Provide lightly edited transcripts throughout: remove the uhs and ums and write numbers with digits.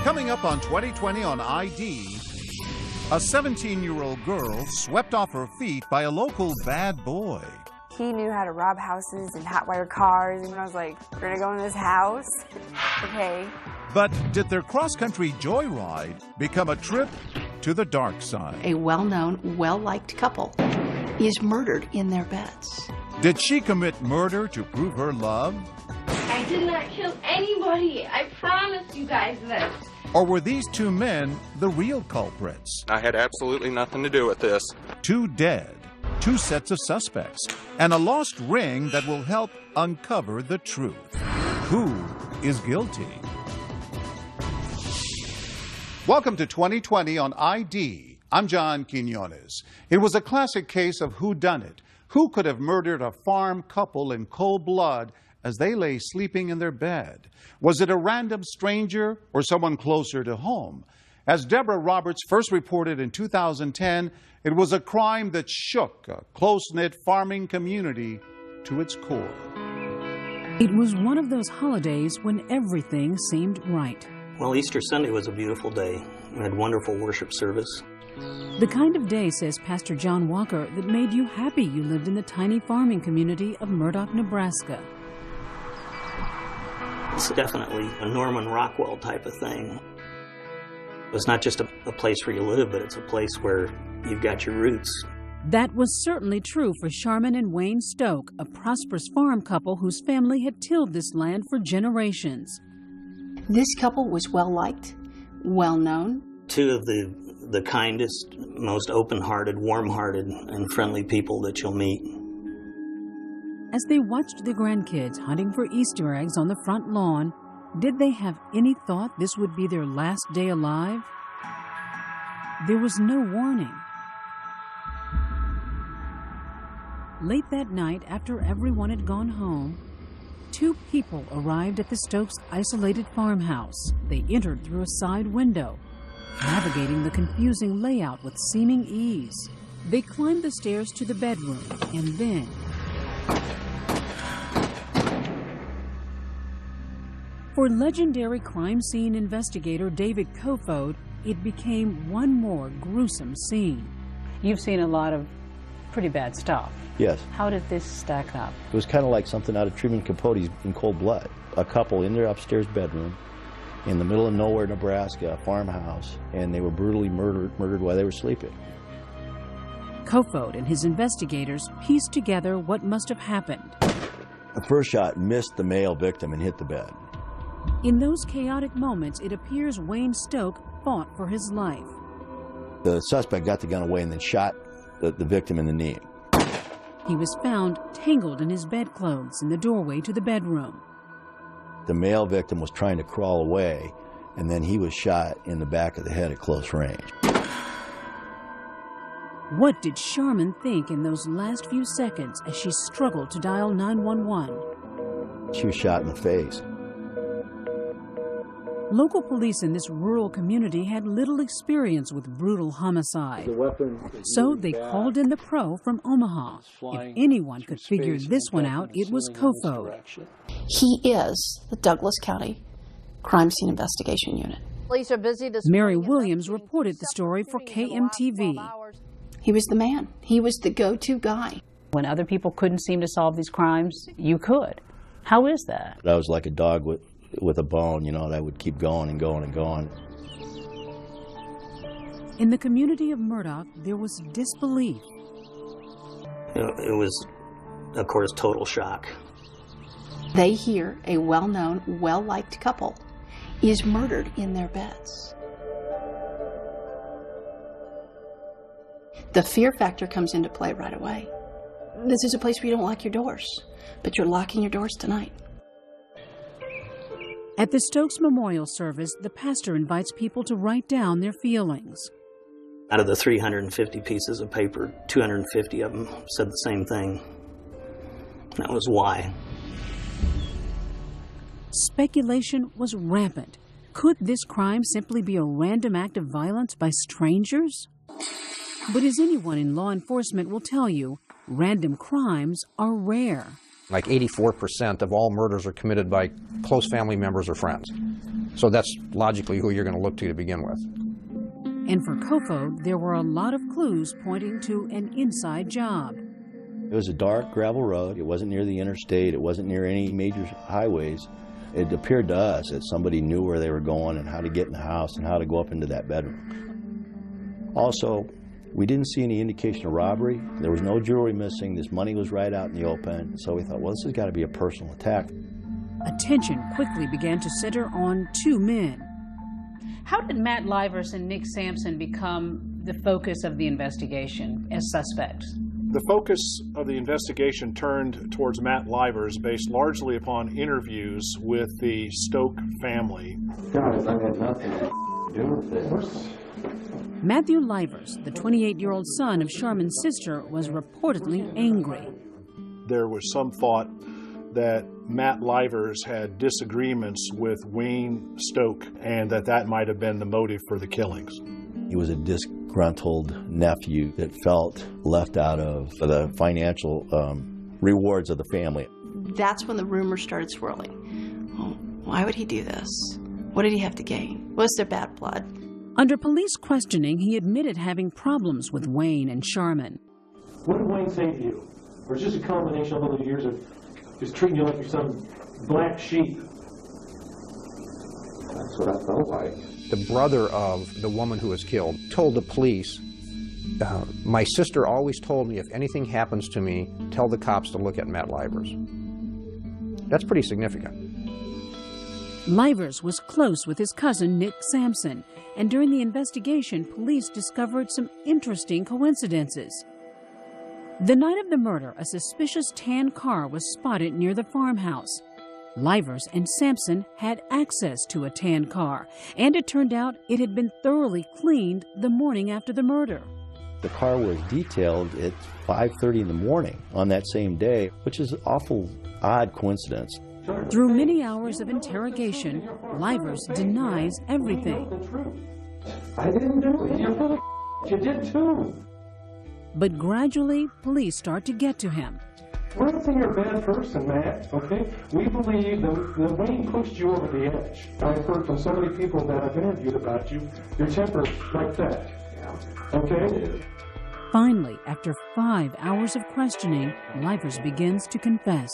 Coming up on 2020 on ID, a 17-year-old girl swept off her feet by a local bad boy. He knew how to rob houses and hotwire cars, and I was like, we're gonna go in this house? Okay. But did their cross-country joyride become a trip to the dark side? A well-known, well-liked couple is murdered in their beds. Did she commit murder to prove her love? I did not kill anybody. I promise you guys this. Or were these two men the real culprits? I had absolutely nothing to do with this. Two dead, two sets of suspects, and a lost ring that will help uncover the truth. Who is guilty? Welcome to 2020 on ID. I'm John Quinones. It was a classic case of whodunit. Who could have murdered a farm couple in cold blood as they lay sleeping in their bed? Was it a random stranger or someone closer to home? As Deborah Roberts first reported in 2010, it was a crime that shook a close-knit farming community to its core. It was one of those holidays when everything seemed right. Well, Easter Sunday was a beautiful day. We had wonderful worship service. The kind of day, says Pastor John Walker, that made you happy you lived in the tiny farming community of Murdock, Nebraska. It's definitely a Norman Rockwell type of thing. It's not just a place where you live, but it's a place where you've got your roots. That was certainly true for Sharman and Wayne Stoke, a prosperous farm couple whose family had tilled this land for generations. This couple was well-liked, well-known. Two of the kindest, most open-hearted, warm-hearted, and friendly people that you'll meet. As they watched the grandkids hunting for Easter eggs on the front lawn, did they have any thought this would be their last day alive? There was no warning. Late that night, after everyone had gone home, two people arrived at the Stokes' isolated farmhouse. They entered through a side window, navigating the confusing layout with seeming ease. They climbed the stairs to the bedroom, and then for legendary crime scene investigator David Kofod, it became one more gruesome scene. You've seen a lot of pretty bad stuff. Yes. How did this stack up? It was kind of like something out of Truman Capote's In Cold Blood. A couple in their upstairs bedroom in the middle of nowhere, Nebraska, a farmhouse, and they were brutally murdered while they were sleeping. Kofod and his investigators pieced together what must have happened. The first shot missed the male victim and hit the bed. In those chaotic moments, it appears Wayne Stoke fought for his life. The suspect got the gun away and then shot the victim in the knee. He was found tangled in his bedclothes in the doorway to the bedroom. The male victim was trying to crawl away, and then he was shot in the back of the head at close range. What did Sharman think in those last few seconds as she struggled to dial 911? She was shot in the face. Local police in this rural community had little experience with brutal homicide. So they called in the pro from Omaha. If anyone could figure this one out, it was Kofod. He is the Douglas County Crime Scene Investigation Unit. Police are busy this Mary Williams reported the story for KMTV. He was the man. He was the go-to guy. When other people couldn't seem to solve these crimes, you could. How is that? I was like a dog with a bone, you know, that would keep going and going and going. In the community of Murdock, there was disbelief. It was, of course, total shock. They hear a well-known, well-liked couple is murdered in their beds. The fear factor comes into play right away. This is a place where you don't lock your doors, but you're locking your doors tonight. At the Stokes Memorial Service, the pastor invites people to write down their feelings. Out of the 350 pieces of paper, 250 of them said the same thing. That was why. Speculation was rampant. Could this crime simply be a random act of violence by strangers? But as anyone in law enforcement will tell you, random crimes are rare. Like 84% of all murders are committed by close family members or friends. So that's logically who you're going to look to begin with. And for Kofod, there were a lot of clues pointing to an inside job. It was a dark gravel road. It wasn't near the interstate. It wasn't near any major highways. It appeared to us that somebody knew where they were going and how to get in the house and how to go up into that bedroom. Also, we didn't see any indication of robbery. There was no jewelry missing. This money was right out in the open. So we thought, well, this has got to be a personal attack. Attention quickly began to center on two men. How did Matt Livers and Nick Sampson become the focus of the investigation as suspects? The focus of the investigation turned towards Matt Livers based largely upon interviews with the Stoke family. Guys, I had nothing to do with this. Matthew Livers, the 28-year-old son of Sharman's sister, was reportedly angry. There was some thought that Matt Livers had disagreements with Wayne Stoke and that might have been the motive for the killings. He was a disgruntled nephew that felt left out of the financial rewards of the family. That's when the rumors started swirling. Oh, why would he do this? What did he have to gain? Was there bad blood? Under police questioning, he admitted having problems with Wayne and Sharman. What did Wayne say to you? Or is this a combination of all the years of just treating you like you're some black sheep? That's what I felt like. The brother of the woman who was killed told the police, my sister always told me if anything happens to me, tell the cops to look at Matt Livers. That's pretty significant. Livers was close with his cousin Nick Sampson, and during the investigation, police discovered some interesting coincidences. The night of the murder, a suspicious tan car was spotted near the farmhouse. Livers and Sampson had access to a tan car, and it turned out it had been thoroughly cleaned the morning after the murder. The car was detailed at 5:30 in the morning on that same day, which is an awful odd coincidence. Through many hours of interrogation, Livers denies everything. I didn't do it. You're full of you did too. But gradually, police start to get to him. We're not saying you're a bad person, Matt, okay? We believe that Wayne pushed you over the edge. I've heard from so many people that I've interviewed about you, your temper like that. Okay? Finally, after 5 hours of questioning, Livers begins to confess.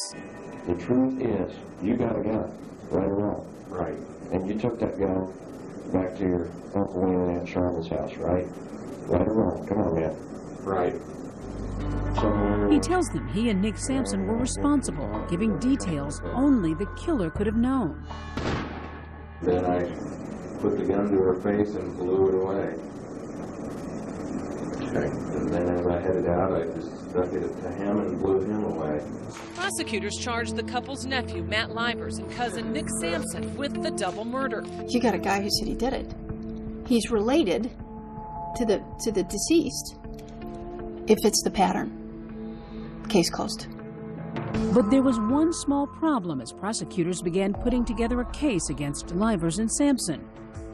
The truth is, you got a gun, right or wrong. Right. And you took that gun back to your Uncle Wayne and Aunt Sharman's house, right? Right or wrong? Come on, man. Right. He tells them he and Nick Sampson were responsible, giving details only the killer could have known. Then I put the gun to her face and blew it away. Okay. And then as I headed out, I just stuck it to him and blew him away. Prosecutors charged the couple's nephew, Matt Livers, and cousin Nick Sampson with the double murder. You got a guy who said he did it. He's related to the deceased. It fits the pattern. Case closed. But there was one small problem as prosecutors began putting together a case against Livers and Sampson.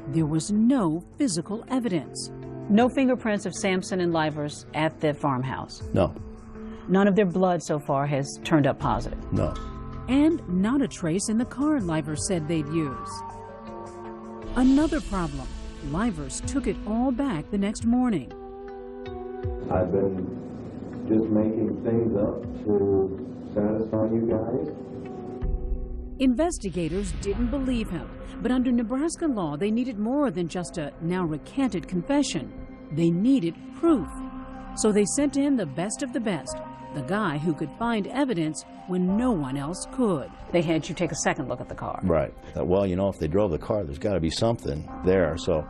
There was no physical evidence. No fingerprints of Sampson and Livers at the farmhouse? No. None of their blood so far has turned up positive? No. And not a trace in the car Livers said they'd use. Another problem. Livers took it all back the next morning. I've been just making things up to satisfy you guys. Investigators didn't believe him, but under Nebraska law, they needed more than just a now recanted confession. They needed proof. So they sent to him the best of the best, the guy who could find evidence when no one else could. They had you take a second look at the car. Right. Well, you know, if they drove the car, there's got to be something there. So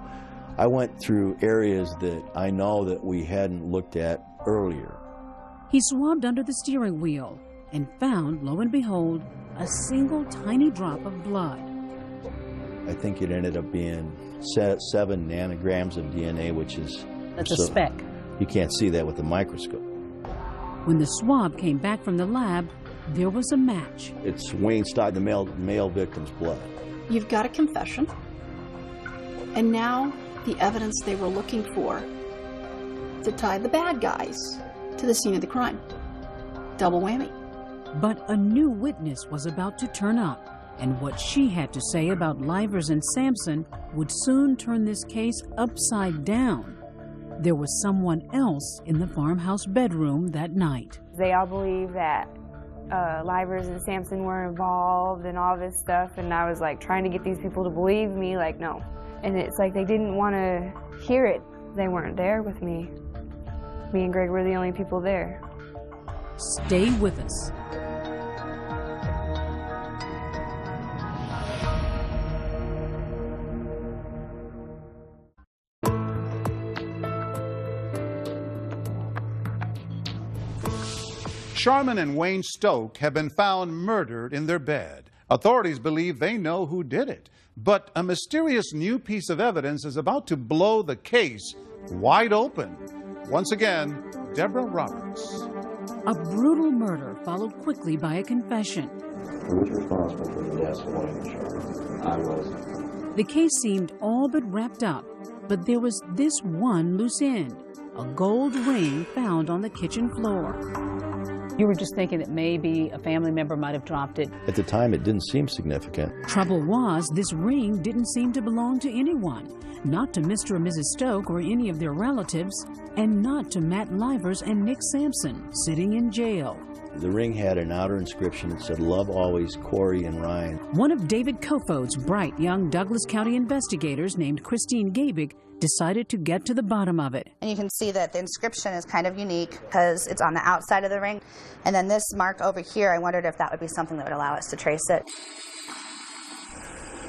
I went through areas that I know that we hadn't looked at earlier. He swabbed under the steering wheel and found, lo and behold, a single tiny drop of blood. I think it ended up being 7 nanograms of DNA, which is... That's a speck. You can't see that with a microscope. When the swab came back from the lab, there was a match. It's Wayne Stock, the male victim's blood. You've got a confession, and now the evidence they were looking for to tie the bad guys to the scene of the crime. Double whammy. But a new witness was about to turn up. And what she had to say about Livers and Sampson would soon turn this case upside down. There was someone else in the farmhouse bedroom that night. They all believe that Livers and Sampson were involved and all this stuff, and I was like trying to get these people to believe me, like no. And it's like they didn't want to hear it. They weren't there with me. Me and Greg were the only people there. Stay with us. Sharman and Wayne Stoke have been found murdered in their bed. Authorities believe they know who did it. But a mysterious new piece of evidence is about to blow the case wide open. Once again, Deborah Roberts. A brutal murder followed quickly by a confession. Who was responsible for the deaths of Wayne and Sharman? I was. The case seemed all but wrapped up, but there was this one loose end, a gold ring found on the kitchen floor. You were just thinking that maybe a family member might have dropped it. At the time, it didn't seem significant. Trouble was, this ring didn't seem to belong to anyone, not to Mr. and Mrs. Stoke or any of their relatives, and not to Matt Livers and Nick Sampson, sitting in jail. The ring had an outer inscription that said, "Love always, Corey and Ryan." One of David Kofoed's bright young Douglas County investigators named Christine Gabig decided to get to the bottom of it. And you can see that the inscription is kind of unique because it's on the outside of the ring. And then this mark over here, I wondered if that would be something that would allow us to trace it.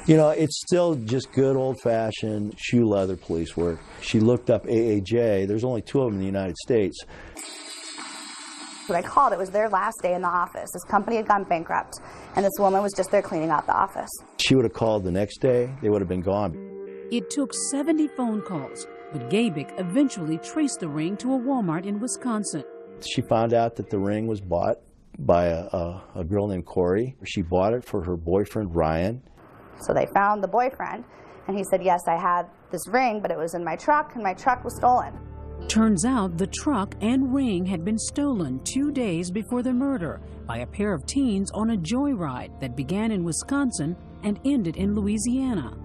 You know, it's still just good old-fashioned shoe leather police work. She looked up AAJ. There's only 2 of them in the United States. When I called, it was their last day in the office. This company had gone bankrupt, and this woman was just there cleaning out the office. She would have called the next day. They would have been gone. It took 70 phone calls, but Gabig eventually traced the ring to a Walmart in Wisconsin. She found out that the ring was bought by a girl named Corey. She bought it for her boyfriend, Ryan. So they found the boyfriend, and he said, yes, I had this ring, but it was in my truck, and my truck was stolen. Turns out the truck and ring had been stolen 2 days before the murder by a pair of teens on a joyride that began in Wisconsin and ended in Louisiana.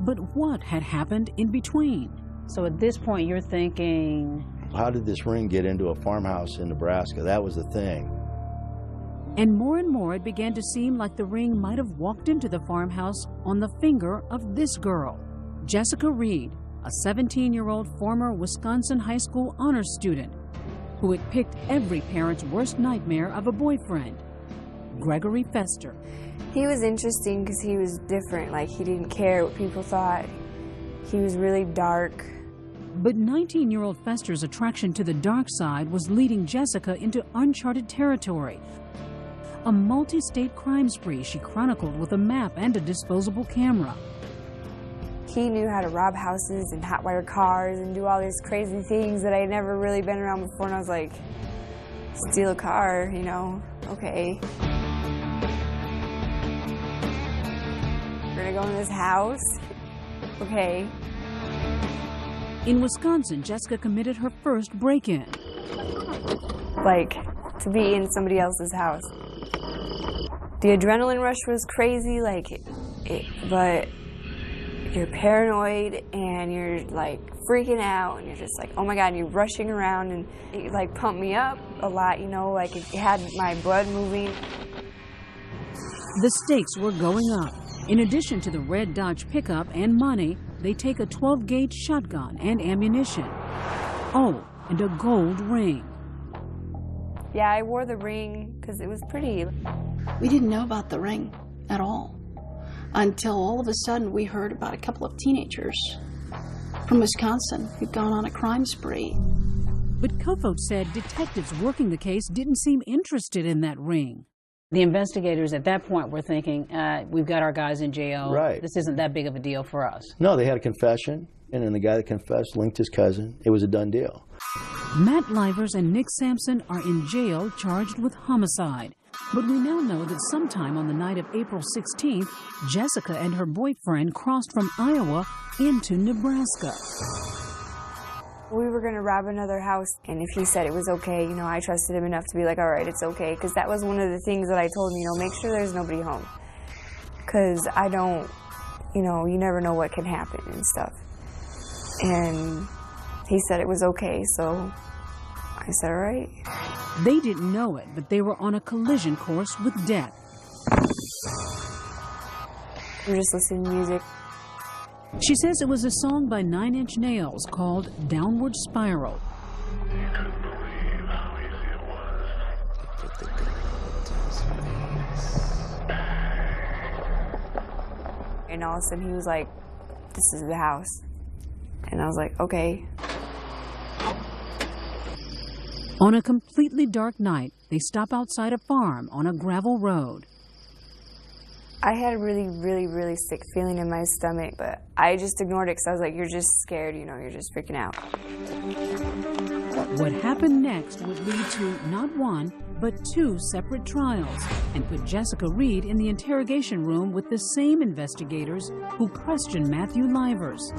But what had happened in between? So at this point, you're thinking, how did this ring get into a farmhouse in Nebraska? That was the thing. And more, it began to seem like the ring might have walked into the farmhouse on the finger of this girl, Jessica Reed, a 17-year-old former Wisconsin high school honors student who had picked every parent's worst nightmare of a boyfriend, Gregory Fester. He was interesting because he was different. Like, he didn't care what people thought. He was really dark. But 19-year-old Fester's attraction to the dark side was leading Jessica into uncharted territory. A multi-state crime spree she chronicled with a map and a disposable camera. He knew how to rob houses and hotwire cars and do all these crazy things that I had never really been around before, and I was like, steal a car, you know, okay. We're gonna go in this house, okay. In Wisconsin, Jessica committed her first break-in. Like, to be in somebody else's house. The adrenaline rush was crazy, like, but you're paranoid and you're like freaking out and you're just like, oh my God, and you're rushing around, and it like pumped me up a lot, you know, like it had my blood moving. The stakes were going up. In addition to the red Dodge pickup and money, they take a 12-gauge shotgun and ammunition. Oh, and a gold ring. Yeah, I wore the ring because it was pretty. We didn't know about the ring at all until all of a sudden we heard about a couple of teenagers from Wisconsin who'd gone on a crime spree. But Kofoed said detectives working the case didn't seem interested in that ring. The investigators at that point were thinking, we've got our guys in jail. Right. This isn't that big of a deal for us. No, they had a confession, and then the guy that confessed linked his cousin. It was a done deal. Matt Livers and Nick Sampson are in jail charged with homicide. But we now know that sometime on the night of April 16th, Jessica and her boyfriend crossed from Iowa into Nebraska. We were going to rob another house, and if he said it was okay, you know, I trusted him enough to be like, all right, it's okay, because that was one of the things that I told him, you know, make sure there's nobody home. because I don't, you know, you never know what can happen and stuff. And he said it was okay, so I said, all right. They didn't know it, but they were on a collision course with death. We were just listening to music. She says it was a song by Nine Inch Nails called Downward Spiral. And all of a sudden he was like, this is the house. And I was like, okay. On a completely dark night, they stop outside a farm on a gravel road. I had a really, really, really sick feeling in my stomach, but I just ignored it because I was like, you're just scared, you know, you're just freaking out. What happened next would lead to not one, but two separate trials and put Jessica Reed in the interrogation room with the same investigators who questioned Matthew Livers.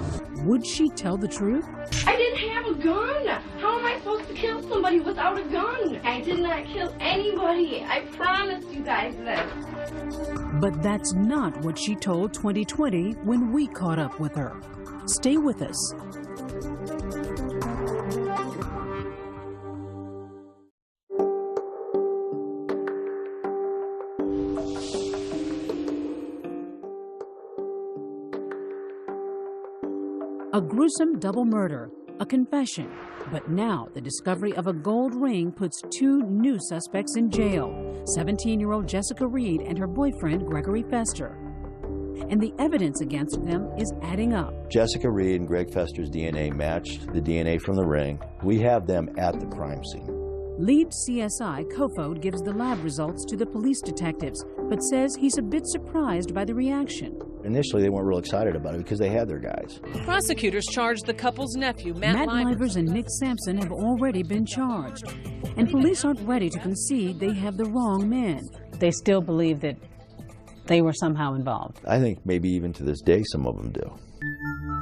Would she tell the truth? I didn't have a gun. How am I supposed to kill somebody without a gun? I did not kill anybody. I promise you guys this. But that's not what she told 2020 when we caught up with her. Stay with us. A gruesome double murder, a confession, but now the discovery of a gold ring puts two new suspects in jail, 17-year-old Jessica Reed and her boyfriend Gregory Fester. And the evidence against them is adding up. Jessica Reed and Greg Fester's DNA matched the DNA from the ring. We have them at the crime scene. Lead CSI Kofod gives the lab results to the police detectives, but says he's a bit surprised by the reaction. Initially, they weren't real excited about it because they had their guys. Prosecutors charged the couple's nephew, Matt Livers and Nick Sampson have already been charged. And police aren't ready to concede they have the wrong men. They still believe that they were somehow involved. I think maybe even to this day some of them do.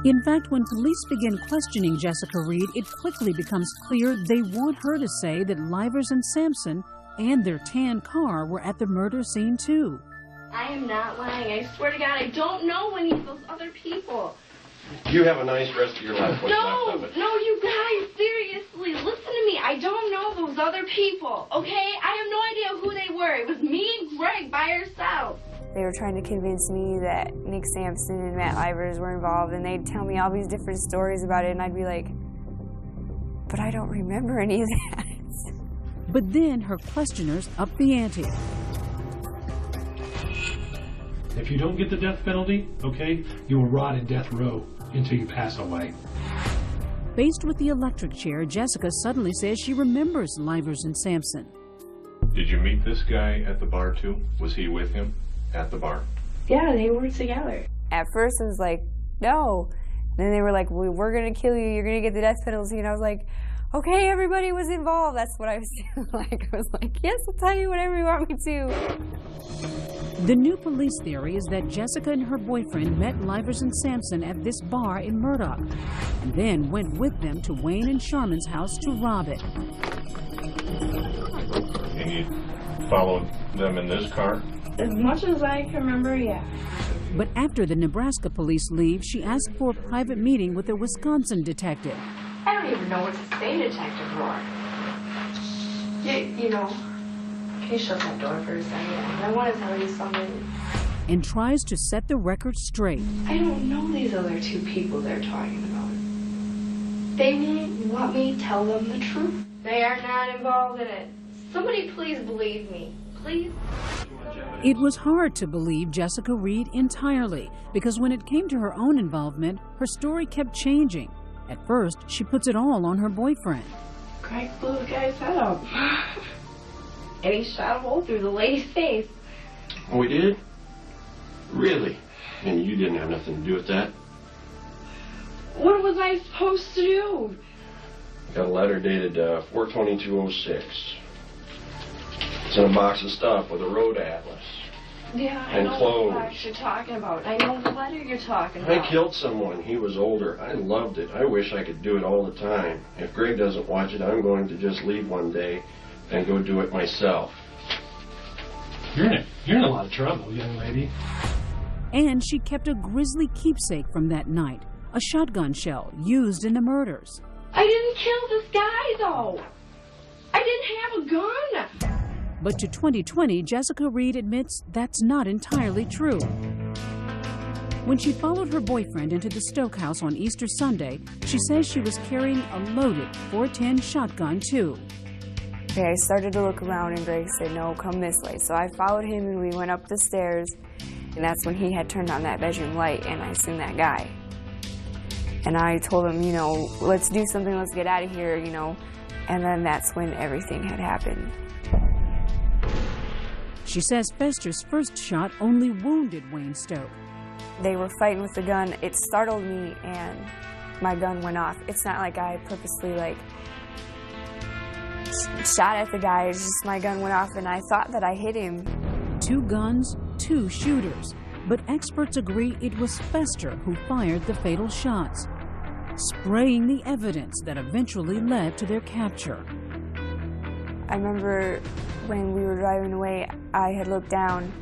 In fact, when police begin questioning Jessica Reed, it quickly becomes clear they want her to say that Livers and Sampson and their tan car were at the murder scene too. I am not lying. I swear to God, I don't know any of those other people. You have a nice rest of your life. What's left of it. No, you guys, seriously, listen to me. I don't know those other people, okay? I have no idea who they were. It was me and Greg by ourselves. They were trying to convince me that Nick Sampson and Matt Livers were involved, and they'd tell me all these different stories about it, and I'd be like, but I don't remember any of that. But then her questioners upped the ante. If you don't get the death penalty, okay, you will rot in death row until you pass away. Faced with the electric chair, Jessica suddenly says she remembers Livers and Sampson. Did you meet this guy at the bar too? Was he with him at the bar? Yeah, they were together. At first I was like, no. Then they were like, we're going to kill you, you're going to get the death penalty. And I was like, okay, everybody was involved. That's what I was like. I was like, yes, I'll tell you whatever you want me to. The new police theory is that Jessica and her boyfriend met Livers and Sampson at this bar in Murdoch, and then went with them to Wayne and Sharman's house to rob it. And you followed them in this car? As much as I can remember, yeah. But after the Nebraska police leave, she asked for a private meeting with a Wisconsin detective. I don't even know what to say, Detective Rohr. You know, can you shut that door for a second? I want to tell you something. And tries to set the record straight. I don't know these other two people they're talking about. They won't want me to tell them the truth. They are not involved in it. Somebody please believe me. Please? It was hard to believe Jessica Reed entirely, because when it came to her own involvement, her story kept changing. At first, she puts it all on her boyfriend. Greg blew the guy's head up. And he shot a hole through the lady's face. Oh, he did? Really? And you didn't have nothing to do with that? What was I supposed to do? Got a letter dated 4/22/06. It's in a box of stuff with a road atlas. Yeah, I And know clothes. the box you're talking about. I know the letter you're talking about. I killed someone. He was older. I loved it. I wish I could do it all the time. If Greg doesn't watch it, I'm going to just leave one day and go do it myself. You're in a lot of trouble, young lady. And she kept a grisly keepsake from that night, a shotgun shell used in the murders. I didn't kill this guy, though. I didn't have a gun. But to 2020, Jessica Reed admits that's not entirely true. When she followed her boyfriend into the Stoke house on Easter Sunday, she says she was carrying a loaded .410 shotgun, too. Okay, I started to look around and Greg said, no, come this way. So I followed him and we went up the stairs, and that's when he had turned on that bedroom light and I seen that guy. And I told him, you know, let's do something, let's get out of here, you know. And then that's when everything had happened. She says Fester's first shot only wounded Wayne Stoke. They were fighting with the gun. It startled me and my gun went off. It's not like I purposely shot at the guy. It's just my gun went off and I thought that I hit him. 2 guns, 2 shooters. But experts agree it was Fester who fired the fatal shots, spraying the evidence that eventually led to their capture. I remember when we were driving away, I had looked down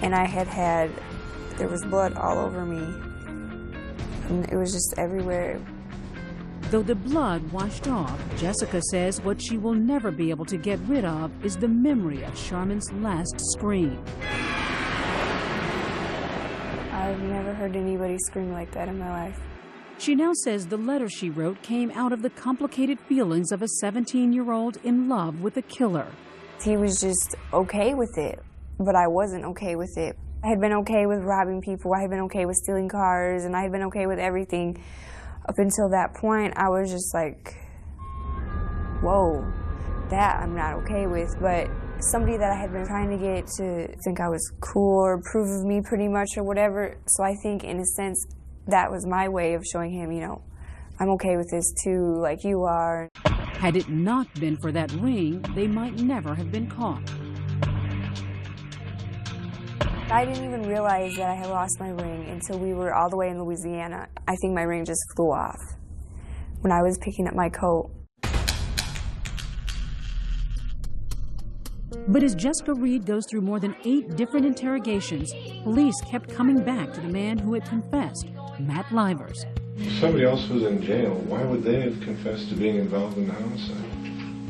and there was blood all over me. And it was just everywhere. Though the blood washed off, Jessica says what she will never be able to get rid of is the memory of Charmin's last scream. I've never heard anybody scream like that in my life. She now says the letter she wrote came out of the complicated feelings of a 17-year-old in love with a killer. He was just okay with it, but I wasn't okay with it. I had been okay with robbing people, I had been okay with stealing cars, and I had been okay with everything. Up until that point, I was just like, whoa, that I'm not okay with. But somebody that I had been trying to get to think I was cool or approve of me pretty much or whatever, so I think in a sense that was my way of showing him, you know, I'm okay with this too, like you are. Had it not been for that ring, they might never have been caught. I didn't even realize that I had lost my ring until we were all the way in Louisiana. I think my ring just flew off when I was picking up my coat. But as Jessica Reed goes through more than 8 different interrogations, police kept coming back to the man who had confessed, Matt Livers. If somebody else was in jail, why would they have confessed to being involved in the homicide?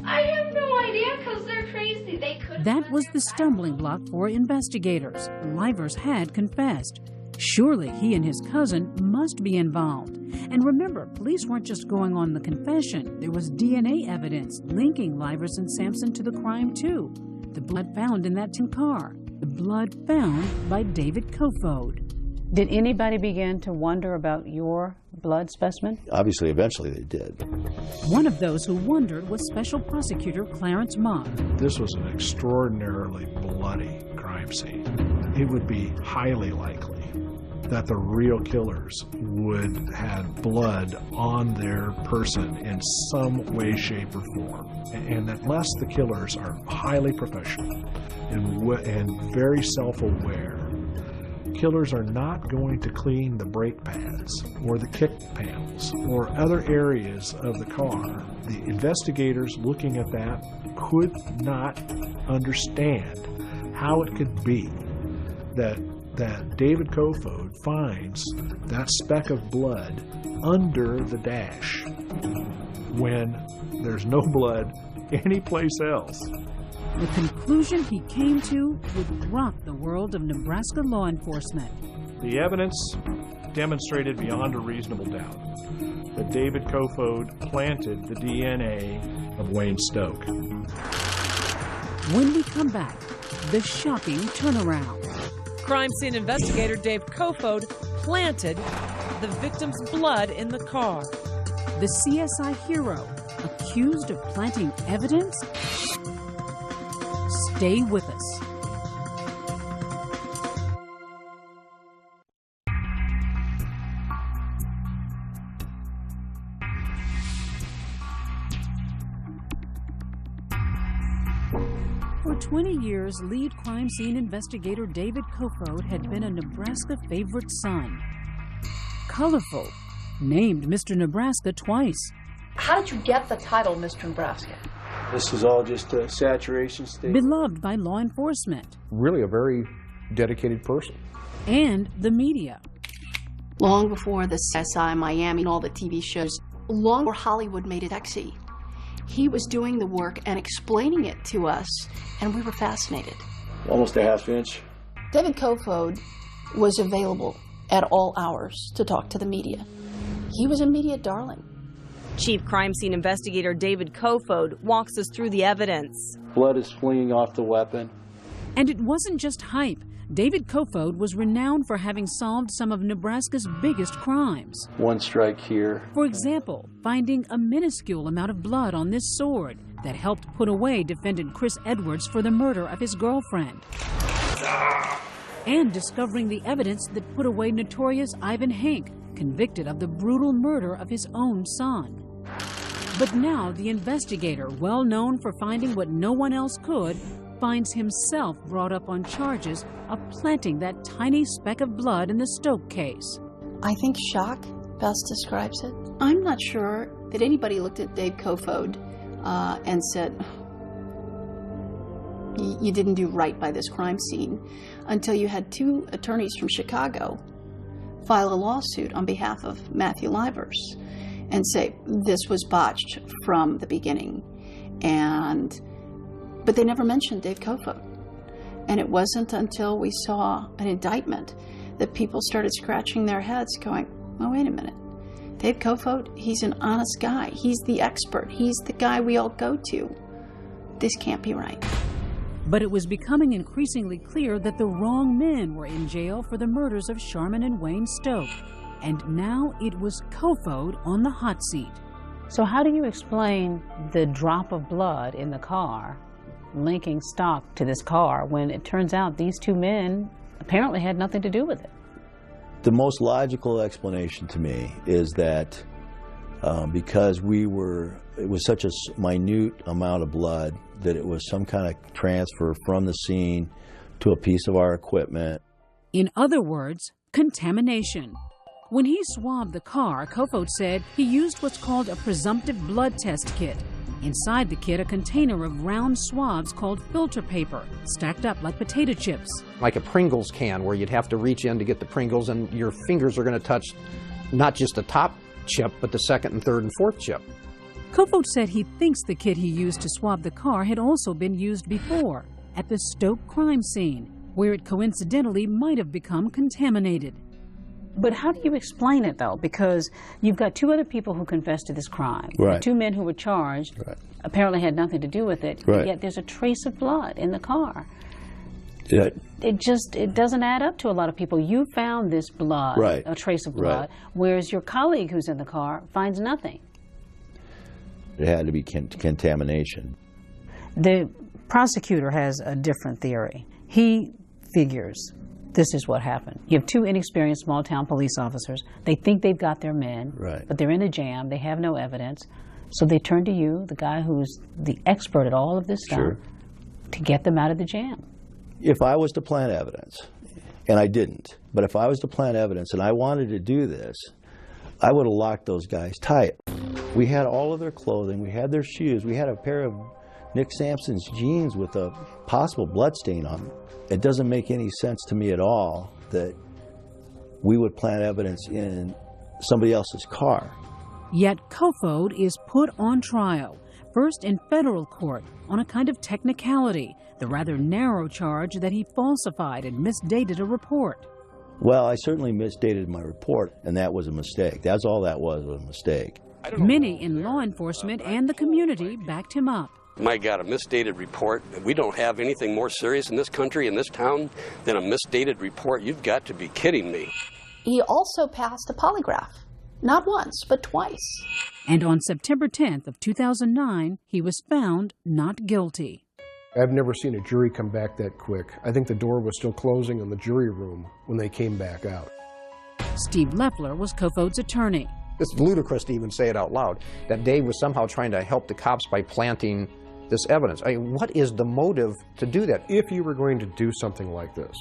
I have no idea, because they're crazy. They couldn't. That was the stumbling block for investigators. Livers had confessed. Surely he and his cousin must be involved. And remember, police weren't just going on the confession. There was DNA evidence linking Livers and Sampson to the crime, too. The blood found in that tin car. The blood found by David Kofod. Did anybody begin to wonder about your blood specimen? Obviously, eventually they did. One of those who wondered was Special Prosecutor Clarence Mock. This was an extraordinarily bloody crime scene. It would be highly likely that the real killers would have blood on their person in some way, shape, or form. And that unless the killers are highly professional and very self-aware, killers are not going to clean the brake pads or the kick panels or other areas of the car. The investigators looking at that could not understand how it could be that David Kofod finds that speck of blood under the dash when there's no blood anyplace else. The conclusion he came to would rock the world of Nebraska law enforcement. The evidence demonstrated beyond a reasonable doubt that David Kofod planted the DNA of Wayne Stoke. When we come back, the shocking turnaround. Crime scene investigator Dave Kofod planted the victim's blood in the car. The CSI hero accused of planting evidence? Stay with us. For 20 years, lead crime scene investigator David Kofod had been a Nebraska favorite son. Colorful, named Mr. Nebraska twice. How did you get the title Mr. Nebraska? This is all just a saturation state. Beloved by law enforcement. Really a very dedicated person. and the media. Long before the CSI Miami and all the TV shows, long before Hollywood made it sexy, he was doing the work and explaining it to us, and we were fascinated. Almost a half inch. David Kofod was available at all hours to talk to the media. He was a media darling. Chief crime scene investigator David Kofod walks us through the evidence. Blood is fleeing off the weapon. And it wasn't just hype. David Kofod was renowned for having solved some of Nebraska's biggest crimes. One strike here. For example, finding a minuscule amount of blood on this sword that helped put away defendant Chris Edwards for the murder of his girlfriend. And discovering the evidence that put away notorious Ivan Hank, convicted of the brutal murder of his own son. But now the investigator, well known for finding what no one else could, finds himself brought up on charges of planting that tiny speck of blood in the Stoke case. I think shock best describes it. I'm not sure that anybody looked at Dave Kofod and said, you didn't do right by this crime scene, until you had two attorneys from Chicago file a lawsuit on behalf of Matthew Livers and say this was botched from the beginning. But they never mentioned Dave Kofod. And it wasn't until we saw an indictment that people started scratching their heads going, oh, wait a minute. Dave Kofod, he's an honest guy. He's the expert. He's the guy we all go to. This can't be right. But it was becoming increasingly clear that the wrong men were in jail for the murders of Sharman and Wayne Stoke. And now it was Kofod on the hot seat. So how do you explain the drop of blood in the car linking stock to this car when it turns out these two men apparently had nothing to do with it? The most logical explanation to me is that because it was such a minute amount of blood that it was some kind of transfer from the scene to a piece of our equipment. In other words, contamination. When he swabbed the car, Kofod said he used what's called a presumptive blood test kit. Inside the kit, a container of round swabs called filter paper, stacked up like potato chips. Like a Pringles can, where you'd have to reach in to get the Pringles, and your fingers are going to touch not just the top chip, but the second and third and fourth chip. Kofod said he thinks the kit he used to swab the car had also been used before, at the Stoke crime scene, where it coincidentally might have become contaminated. But how do you explain it, though? Because you've got two other people who confessed to this crime. Right. The two men who were charged apparently had nothing to do with it, yet there's a trace of blood in the car. Yeah. It doesn't add up to a lot of people. You found this blood, a trace of blood, whereas your colleague who's in the car finds nothing. It had to be contamination. The prosecutor has a different theory. He figures this is what happened. You have two inexperienced small-town police officers. They think they've got their men, but they're in a jam. They have no evidence. So they turn to you, the guy who's the expert at all of this stuff, to get them out of the jam. If I was to plant evidence, and I didn't, but if I was to plant evidence and I wanted to do this, I would have locked those guys tight. We had all of their clothing, we had their shoes, we had a pair of Nick Sampson's jeans with a possible blood stain on them. It doesn't make any sense to me at all that we would plant evidence in somebody else's car. Yet Kofod is put on trial, first in federal court on a kind of technicality, the rather narrow charge that he falsified and misdated a report. Well, I certainly misdated my report, and that was a mistake. That's all that was a mistake. Many in law enforcement and the community backed him up. My God, a misdated report. We don't have anything more serious in this country, in this town, than a misdated report. You've got to be kidding me. He also passed a polygraph. Not once, but twice. And on September 10th of 2009, he was found not guilty. I've never seen a jury come back that quick. I think the door was still closing in the jury room when they came back out. Steve Leffler was Kofod's attorney. It's ludicrous to even say it out loud, that Dave was somehow trying to help the cops by planting this evidence. I mean, what is the motive to do that? If you were going to do something like this,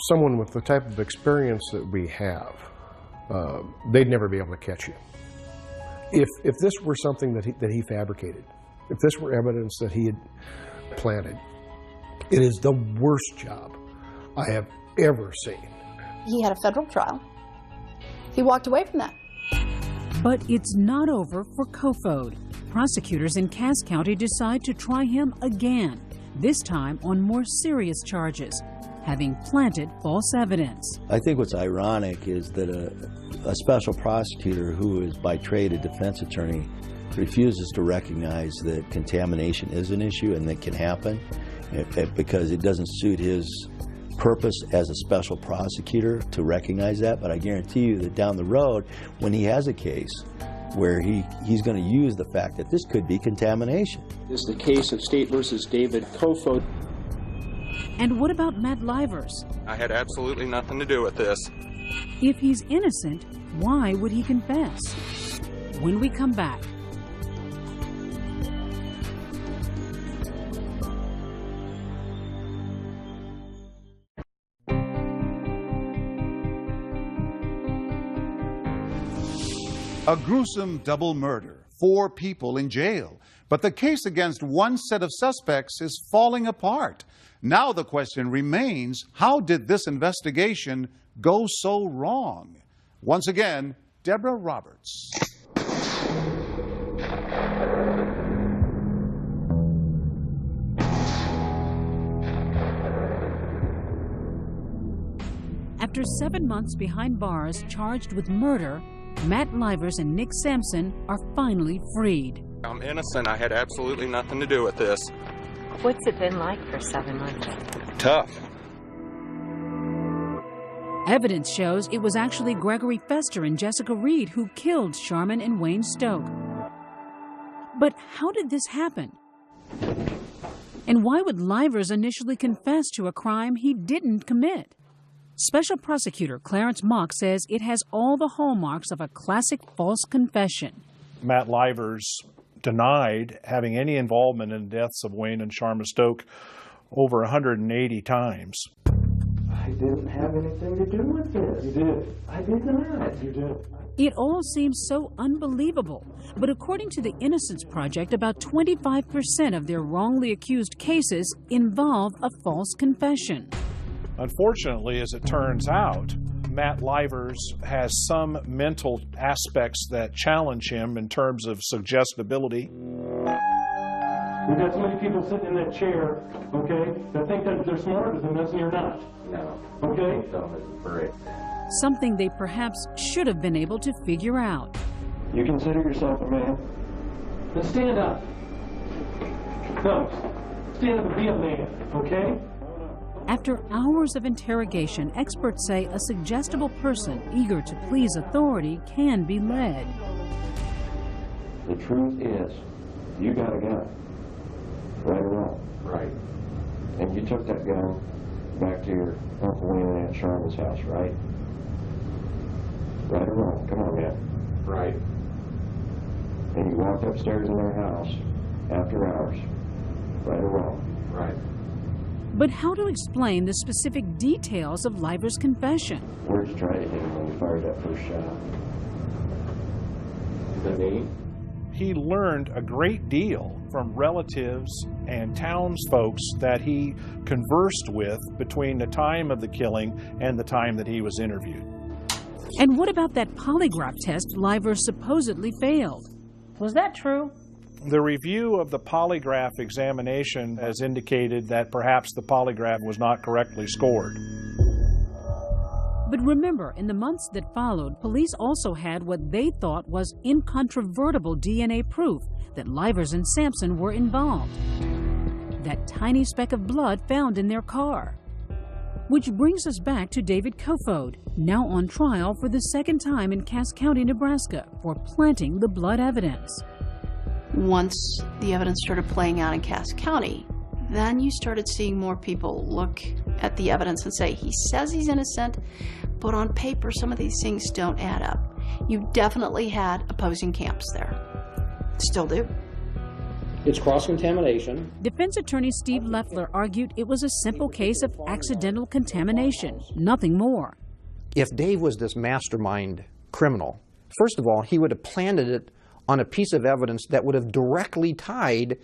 someone with the type of experience that we have, they'd never be able to catch you. If this were something that he fabricated, if this were evidence that he had planted, it is the worst job I have ever seen. He had a federal trial. He walked away from that. But it's not over for Kofod. Prosecutors in Cass County decide to try him again, this time on more serious charges, having planted false evidence. I think what's ironic is that a special prosecutor who is by trade a defense attorney refuses to recognize that contamination is an issue and that can happen because it doesn't suit his purpose as a special prosecutor to recognize that. But I guarantee you that down the road, when he has a case where he's going to use the fact that this could be contamination. This is the case of State versus David Kofod. And what about Matt Livers? I had absolutely nothing to do with this. If he's innocent, why would he confess? When we come back. A gruesome double murder, 4 people in jail. But the case against one set of suspects is falling apart. Now the question remains, how did this investigation go so wrong? Once again, Deborah Roberts. After 7 months behind bars charged with murder, Matt Livers and Nick Sampson are finally freed. I'm innocent. I had absolutely nothing to do with this. What's it been like for 7 months? Tough. Evidence shows it was actually Gregory Fester and Jessica Reed who killed Sharman and Wayne Stoke. But how did this happen? And why would Livers initially confess to a crime he didn't commit? Special Prosecutor Clarence Mock says it has all the hallmarks of a classic false confession. Matt Livers denied having any involvement in the deaths of Wayne and Sharma Stoke over 180 times. I didn't have anything to do with this. You did. I did not. You did. It all seems so unbelievable, but according to the Innocence Project, about 25% of their wrongly accused cases involve a false confession. Unfortunately, as it turns out, Matt Livers has some mental aspects that challenge him in terms of suggestibility. We've got so many people sitting in that chair, okay, that think that they're smarter than us and you're not. No. Okay? Something they perhaps should have been able to figure out. You consider yourself a man? Then stand up. No, stand up and be a man, okay? After hours of interrogation, experts say a suggestible person eager to please authority can be led. The truth is, you got a gun. Right or wrong? Right. And you took that gun back to your Uncle Wayne and Aunt Sharma's house, right? Right or wrong? Come on, man. Right. And you walked upstairs in their house after hours. Right or wrong? Right. But how to explain the specific details of Livers' confession? Where'd you try to hit him when you fired that first shot? The knee? He learned a great deal from relatives and townsfolk that he conversed with between the time of the killing and the time that he was interviewed. And what about that polygraph test Livers supposedly failed? Was that true? The review of the polygraph examination has indicated that perhaps the polygraph was not correctly scored. But remember, in the months that followed, police also had what they thought was incontrovertible DNA proof that Livers and Sampson were involved. That tiny speck of blood found in their car. Which brings us back to David Kofod, now on trial for the second time in Cass County, Nebraska, for planting the blood evidence. Once the evidence started playing out in Cass County, then you started seeing more people look at the evidence and say, he says he's innocent, but on paper some of these things don't add up. You definitely had opposing camps there. Still do. It's cross-contamination. Defense attorney Steve Leffler argued it was a simple case of accidental contamination, nothing more. If Dave was this mastermind criminal, first of all, he would have planted it on a piece of evidence that would have directly tied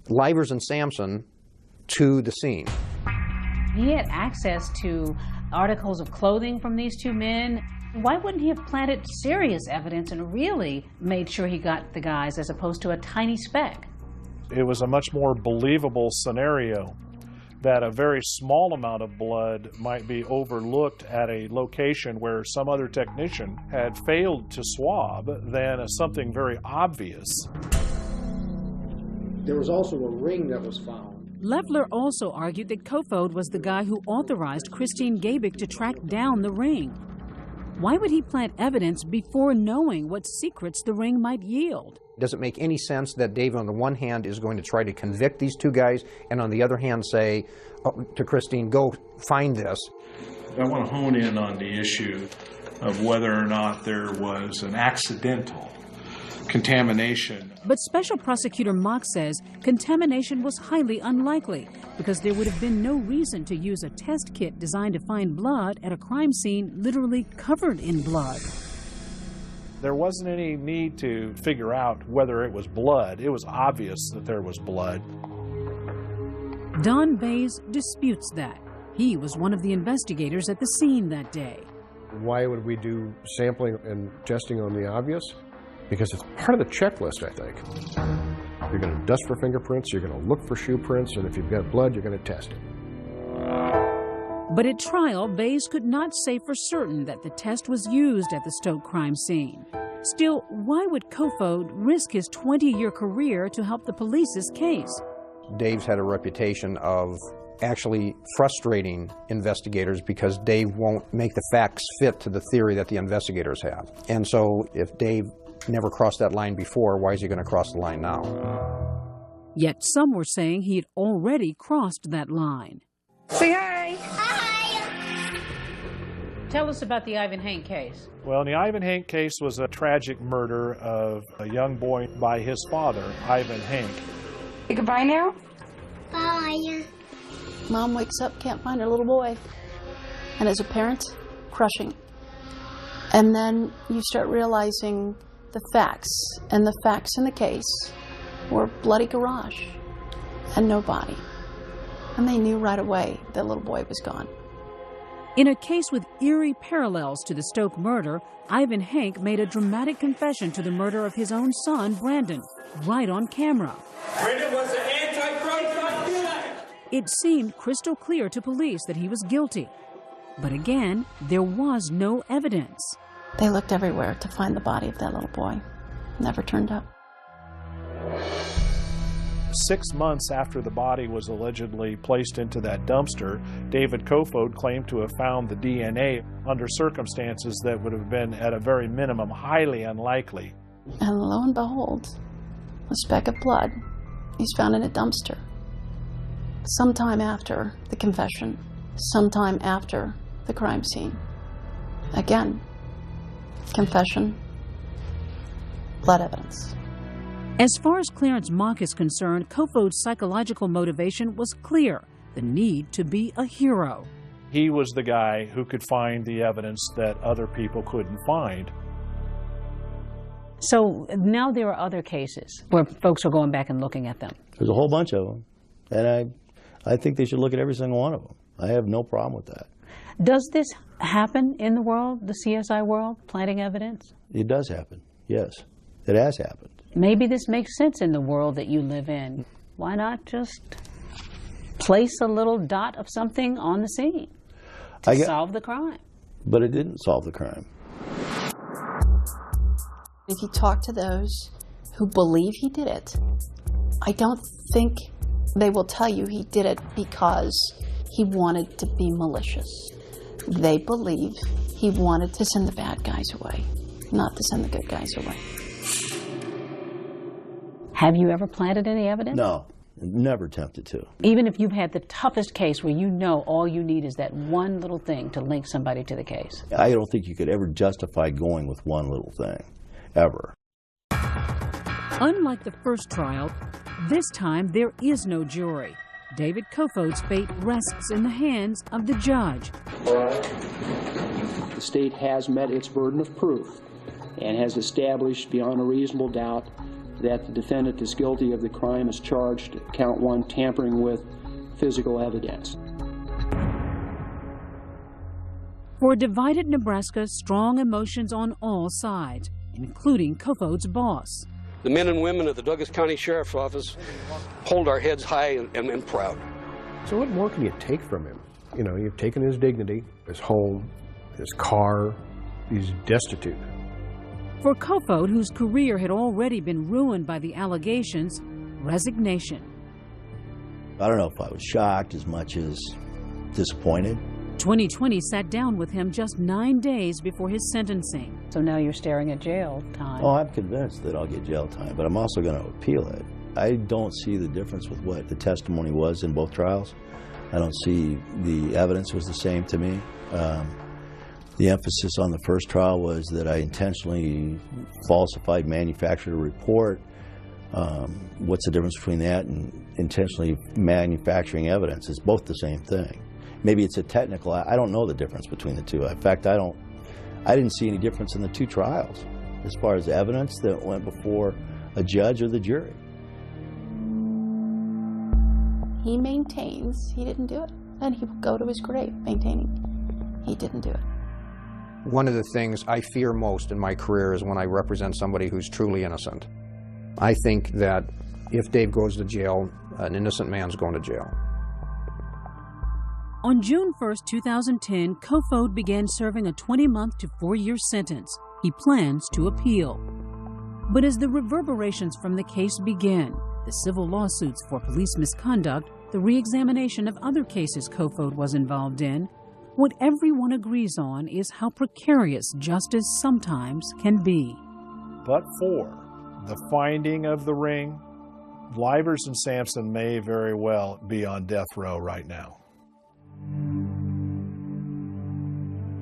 Livers and Sampson to the scene. He had access to articles of clothing from these two men. Why wouldn't he have planted serious evidence and really made sure he got the guys as opposed to a tiny speck? It was a much more believable scenario that a very small amount of blood might be overlooked at a location where some other technician had failed to swab than something very obvious. There was also a ring that was found. Leffler also argued that Kofod was the guy who authorized Christine Gabick to track down the ring. Why would he plant evidence before knowing what secrets the ring might yield? Does it make any sense that Dave, on the one hand, is going to try to convict these two guys, and on the other hand say to Christine, go find this? I want to hone in on the issue of whether or not there was an accidental contamination. But Special Prosecutor Mock says contamination was highly unlikely because there would have been no reason to use a test kit designed to find blood at a crime scene literally covered in blood. There wasn't any need to figure out whether it was blood. It was obvious that there was blood. Don Bays disputes that. He was one of the investigators at the scene that day. Why would we do sampling and testing on the obvious? Because it's part of the checklist, I think. You're going to dust for fingerprints, you're going to look for shoe prints, and if you've got blood, you're going to test it. But at trial, Bays could not say for certain that the test was used at the Stoke crime scene. Still, why would Kofod risk his 20-year career to help the police's case? Dave's had a reputation of actually frustrating investigators because Dave won't make the facts fit to the theory that the investigators have. And so if Dave never crossed that line before, why is he going to cross the line now? Yet some were saying he had already crossed that line. Say hi. Tell us about the Ivan Hank case. Well, the Ivan Hank case was a tragic murder of a young boy by his father, Ivan Hank. Say goodbye now. Bye. Mom wakes up, can't find her little boy. And as a parent, crushing. And then you start realizing the facts. And the facts in the case were bloody garage and no body. And they knew right away that little boy was gone. In a case with eerie parallels to the Stoke murder, Ivan Hank made a dramatic confession to the murder of his own son, Brandon, right on camera. Brandon was an anti-Christ. It seemed crystal clear to police that he was guilty. But again, there was no evidence. They looked everywhere to find the body of that little boy. Never turned up. 6 months after the body was allegedly placed into that dumpster, David Kofod claimed to have found the DNA under circumstances that would have been, at a very minimum, highly unlikely. And lo and behold, a speck of blood is found in a dumpster. Sometime after the confession, sometime after the crime scene. Again, confession, blood evidence. As far as Clarence Mock is concerned, Kofod's psychological motivation was clear: the need to be a hero. He was the guy who could find the evidence that other people couldn't find. So now there are other cases where folks are going back and looking at them. There's a whole bunch of them. And I think they should look at every single one of them. I have no problem with that. Does this happen in the world, the CSI world, planting evidence? It does happen, yes. It has happened. Maybe this makes sense in the world that you live in. Why not just place a little dot of something on the scene to solve the crime? But it didn't solve the crime. If you talk to those who believe he did it, I don't think they will tell you he did it because he wanted to be malicious. They believe he wanted to send the bad guys away, not to send the good guys away. Have you ever planted any evidence? No, never tempted to. Even if you've had the toughest case where you know all you need is that one little thing to link somebody to the case? I don't think you could ever justify going with one little thing, ever. Unlike the first trial, this time there is no jury. David Kofod's fate rests in the hands of the judge. The state has met its burden of proof and has established beyond a reasonable doubt that the defendant is guilty of the crime as charged, count one, tampering with physical evidence. For a divided Nebraska, strong emotions on all sides, including Kofoed's boss. The men and women at the Douglas County Sheriff's Office hold our heads high and proud. So what more can you take from him? You know, you've taken his dignity, his home, his car. He's destitute. For Kofoed, whose career had already been ruined by the allegations, resignation. I don't know if I was shocked as much as disappointed. 2020 sat down with him just 9 days before his sentencing. So now you're staring at jail time. Oh, I'm convinced that I'll get jail time, but I'm also going to appeal it. I don't see the difference with what the testimony was in both trials. I don't see the evidence was the same to me. The emphasis on the first trial was that I intentionally falsified, manufactured a report. What's the difference between that and intentionally manufacturing evidence? It's both the same thing. Maybe it's a technical, I don't know the difference between the two. In fact, I didn't see any difference in the two trials as far as evidence that went before a judge or the jury. He maintains he didn't do it, and he will go to his grave maintaining he didn't do it. One of the things I fear most in my career is when I represent somebody who's truly innocent. I think that if Dave goes to jail, an innocent man's going to jail. On June 1st, 2010, Kofoed began serving a 20-month to 4-year sentence. He plans to appeal. But as the reverberations from the case begin, the civil lawsuits for police misconduct, the re-examination of other cases Kofoed was involved in, what everyone agrees on is how precarious justice sometimes can be. But for the finding of the ring, Livers and Sampson may very well be on death row right now.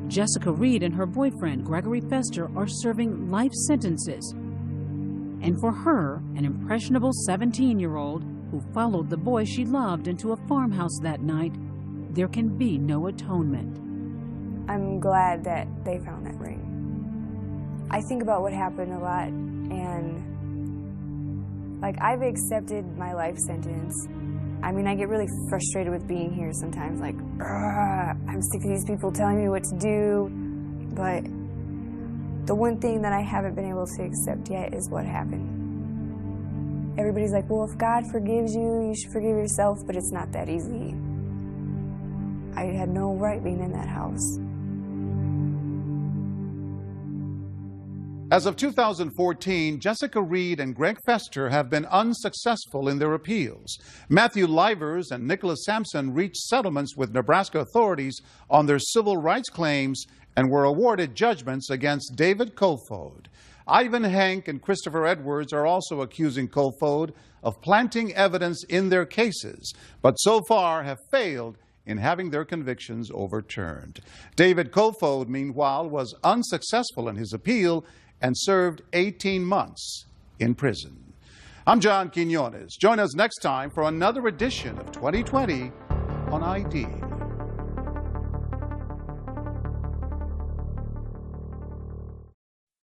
Jessica Reed and her boyfriend, Gregory Fester, are serving life sentences. And for her, an impressionable 17-year-old who followed the boy she loved into a farmhouse that night, there can be no atonement. I'm glad that they found that ring. I think about what happened a lot, and like, I've accepted my life sentence. I mean, I get really frustrated with being here sometimes, like, I'm sick of these people telling me what to do, but the one thing that I haven't been able to accept yet is what happened. Everybody's like, well, if God forgives you, you should forgive yourself, but it's not that easy. I had no right being in that house. As of 2014, Jessica Reed and Greg Fester have been unsuccessful in their appeals. Matthew Livers and Nicholas Sampson reached settlements with Nebraska authorities on their civil rights claims and were awarded judgments against David Kofoed. Ivan Hank and Christopher Edwards are also accusing Kofoed of planting evidence in their cases, but so far have failed in having their convictions overturned. David Kofoed, meanwhile, was unsuccessful in his appeal and served 18 months in prison. I'm John Quinones. Join us next time for another edition of 2020 on ID.